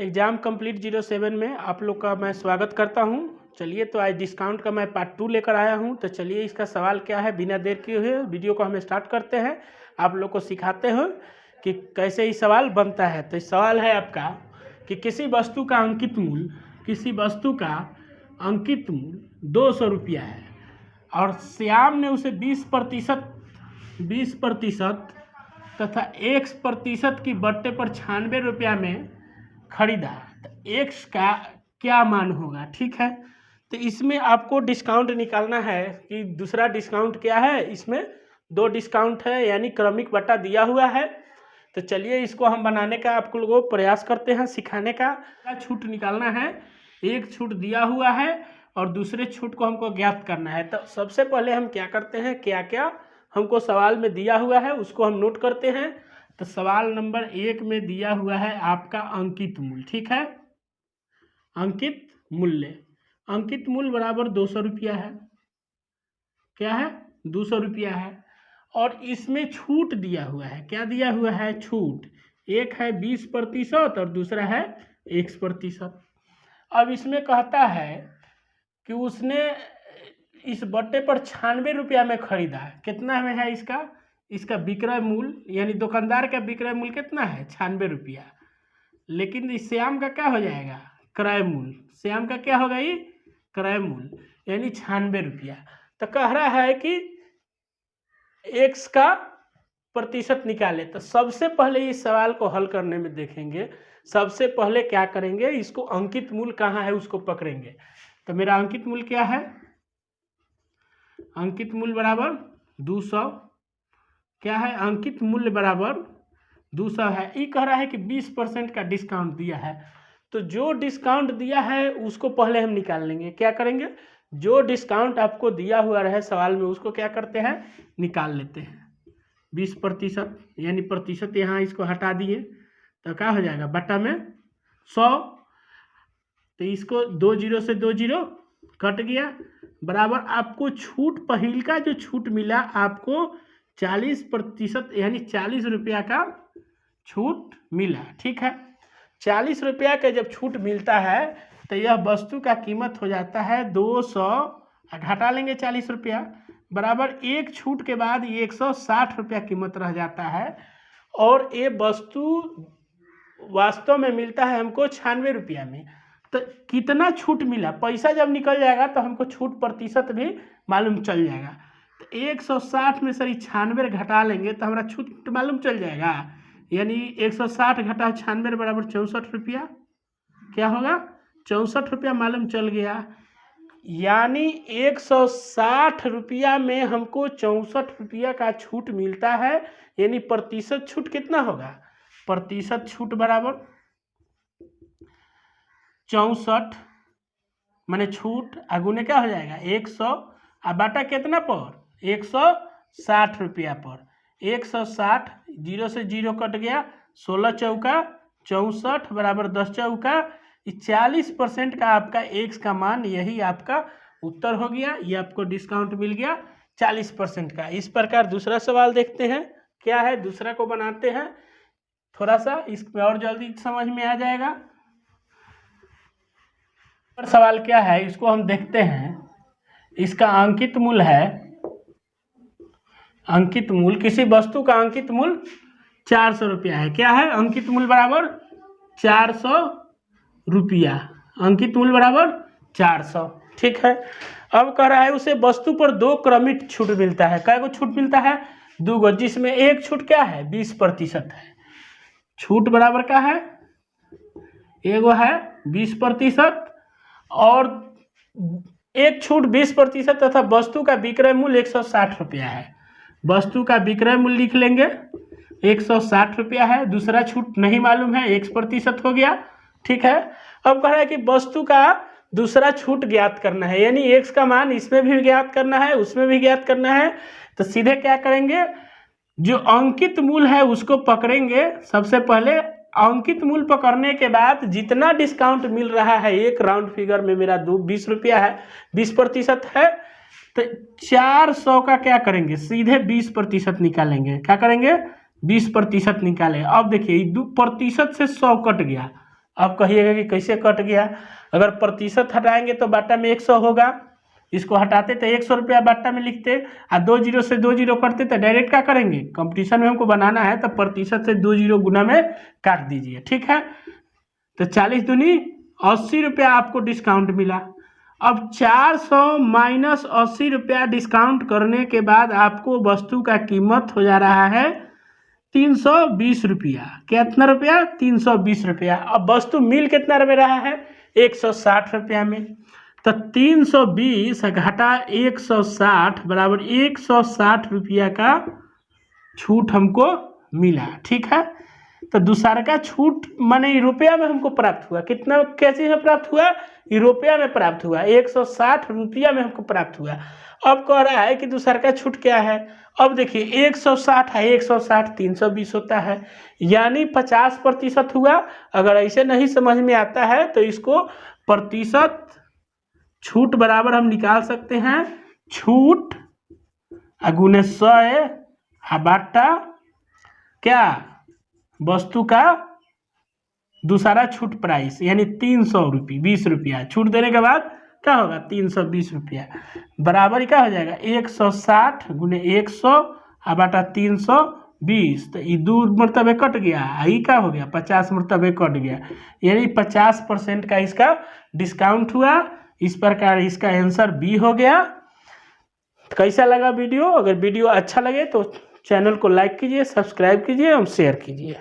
Exam complete 07 में आप लोग का मैं स्वागत करता हूं। चलिए तो आज डिस्काउंट का मैं पार्ट 2 लेकर आया हूं। तो चलिए इसका सवाल क्या है, बिना देर किए हुए वीडियो को हम स्टार्ट करते हैं। आप लोग को सिखाते हैं कि कैसे ये सवाल बनता है। तो सवाल है आपका कि किसी वस्तु का अंकित मूल्य 200 रुपया है और श्याम ने उसे 20% तथा X% की बट्टे पर 96 रुपया में खरीदा, तो X का क्या मान होगा। ठीक है, तो इसमें आपको डिस्काउंट निकालना है कि दूसरा डिस्काउंट क्या है। इसमें 2 डिस्काउंट है, यानी क्रमिक बट्टा दिया हुआ है। तो चलिए इसको हम बनाने का आप लोगों को प्रयास करते हैं, सिखाने का। छूट निकालना है, एक छूट दिया हुआ है और दूसरे छूट को हमको ज्ञात करना है। तो सबसे पहले हम क्या करते हैं, क्या क्या हमको सवाल में दिया हुआ है उसको हम नोट करते हैं। तो सवाल नंबर 1 में दिया हुआ है आपका अंकित मूल्य। ठीक है, अंकित मूल्य बराबर 200 रुपया है। क्या है, 200 रुपया है। और इसमें छूट दिया हुआ है, क्या दिया हुआ है, छूट। एक है 20% और दूसरा है X%। अब इसमें कहता है कि उसने इस बट्टे पर 96 रुपया में खरीदा है। कितना में है इसका विक्रय मूल्य, यानी दुकानदार का विक्रय मूल्य कितना है, 96 रुपया। लेकिन इस श्याम का क्या हो जाएगा, क्रय मूल्य। श्याम का क्या होगा, ये क्रय मूल्य, यानी 96 रुपया। तो कह रहा है कि X का प्रतिशत निकाले। तो सबसे पहले इस सवाल को हल करने में देखेंगे, सबसे पहले क्या करेंगे, इसको अंकित मूल्य कहाँ है उसको पकड़ेंगे। तो मेरा अंकित मूल्य क्या है, अंकित मूल्य बराबर 200। क्या है, अंकित मूल्य बराबर 200 है। ये कह रहा है कि 20% का डिस्काउंट दिया है। तो जो डिस्काउंट दिया है उसको पहले हम निकाल लेंगे। क्या करेंगे, जो डिस्काउंट आपको दिया हुआ रहे सवाल में उसको क्या करते हैं, निकाल लेते हैं। 20% यानी प्रतिशत, यहाँ इसको हटा दिए तो क्या हो जाएगा, बटा में 100। तो इसको 2 जीरो से 2 जीरो कट गया, बराबर आपको छूट, पहिल का जो छूट मिला आपको 40%, यानी 40 रुपया का छूट मिला। ठीक है, 40 रुपया का जब छूट मिलता है तो यह वस्तु का कीमत हो जाता है 200, घटा लेंगे 40 रुपया, बराबर एक छूट के बाद ये 160 रुपया कीमत रह जाता है। और ये वस्तु वास्तव में मिलता है हमको 96 रुपया में। तो कितना छूट मिला, पैसा जब निकल जाएगा तो हमको छूट प्रतिशत भी मालूम चल जाएगा। तो 160 में सर 96 घटा लेंगे तो हमारा छूट मालूम चल जाएगा, यानी 160 घटा 96 बराबर 64 रुपया। क्या होगा, 64 रुपया मालूम चल गया। यानी 160 रुपया में हमको 64 रुपया का छूट मिलता है। यानी प्रतिशत छूट कितना होगा, प्रतिशत छूट बराबर 64 माने छूट अगुने क्या हो जाएगा 100, अब बाटा कितना पर, 160 रुपया पर। 160, 0 से 0 कट गया, 16 चौका 64 बराबर 10 चौका 40% का आपका X का मान, यही आपका उत्तर हो गया। ये आपको डिस्काउंट मिल गया 40% का। इस प्रकार दूसरा सवाल देखते हैं क्या है, दूसरा को बनाते हैं थोड़ा सा, इसमें और जल्दी समझ में आ जाएगा। सवाल क्या है इसको हम देखते हैं। इसका अंकित मूल्य है, अंकित मूल्य, किसी वस्तु का अंकित मूल्य 400 रुपया है। क्या है, अंकित मूल्य बराबर 400 रुपया, अंकित मूल्य बराबर 400। ठीक है, अब कह रहा है उसे वस्तु पर 2 क्रमिक छूट मिलता है। कै गो छूट मिलता है, 2 गो, जिसमें एक छूट क्या है, 20% है। छूट बराबर क्या है, एगो है 20% और एक छूट 20% तथा वस्तु का विक्रय मूल्य 160 रुपया है। वस्तु का विक्रय मूल्य लिख लेंगे 160 रुपया है, दूसरा छूट नहीं मालूम है, X% हो गया। ठीक है, अब कह रहा है कि वस्तु का दूसरा छूट ज्ञात करना है, यानी X का मान इसमें भी ज्ञात करना है, उसमें भी ज्ञात करना है। तो सीधे क्या करेंगे, जो अंकित मूल्य है उसको पकड़ेंगे। सबसे पहले अंकित मूल्य पकड़ने के बाद जितना डिस्काउंट मिल रहा है, एक राउंड फिगर में मेरा 20 रुपया है, 20% है, तो 400 का क्या करेंगे, सीधे 20% निकालेंगे। क्या करेंगे, 20% निकाले। अब देखिए 2% से 100 कट गया अब कहिएगा कि कैसे कट गया। अगर प्रतिशत हटाएंगे तो बाटा में 100 होगा, इसको हटाते तो 100 रुपया बाटा में लिखते, और 2 जीरो से 2 जीरो करते तो डायरेक्ट क्या करेंगे, कंपटीशन में हमको बनाना है तो प्रतिशत से 2 जीरो गुना में काट दीजिए। ठीक है, तो 40 दूनी 80 रुपया आपको डिस्काउंट मिला। अब 400 माइनस 80 रुपया डिस्काउंट करने के बाद आपको वस्तु का कीमत हो जा रहा है 320 रुपया। कितना रुपया, 320 रुपया। अब वस्तु मिल कितना में रहा है, 160 रुपया में। तो 320 घटा 160 बराबर 160 रुपया का छूट हमको मिला। ठीक है, तो दूसरा का छूट माने रुपया में हमको प्राप्त हुआ। कितना, कैसे में प्राप्त हुआ, रुपया में प्राप्त हुआ, 160 रुपया में हमको प्राप्त हुआ। अब कह रहा है कि दूसरा का छूट क्या है। अब देखिए 160 है, 160 320 होता है, यानी 50% हुआ। अगर ऐसे नहीं समझ में आता है तो इसको प्रतिशत छूट बराबर हम निकाल सकते हैं, छूट गुने 100 बाटा क्या, वस्तु का दूसरा छूट प्राइस, यानी 300 रुपये 20 रुपया छूट देने के बाद क्या होगा, 320 रुपया बराबर क्या हो जाएगा, 160 गुने 100 बाटा 320। तो ये 2 मरतबे कट गया, ये क्या हो गया, 50 मरतबे कट गया, यानी 50% का इसका डिस्काउंट हुआ। इस प्रकार इसका आंसर बी हो गया। कैसा लगा वीडियो, अगर वीडियो अच्छा लगे तो चैनल को लाइक कीजिए, सब्सक्राइब कीजिए और शेयर कीजिए।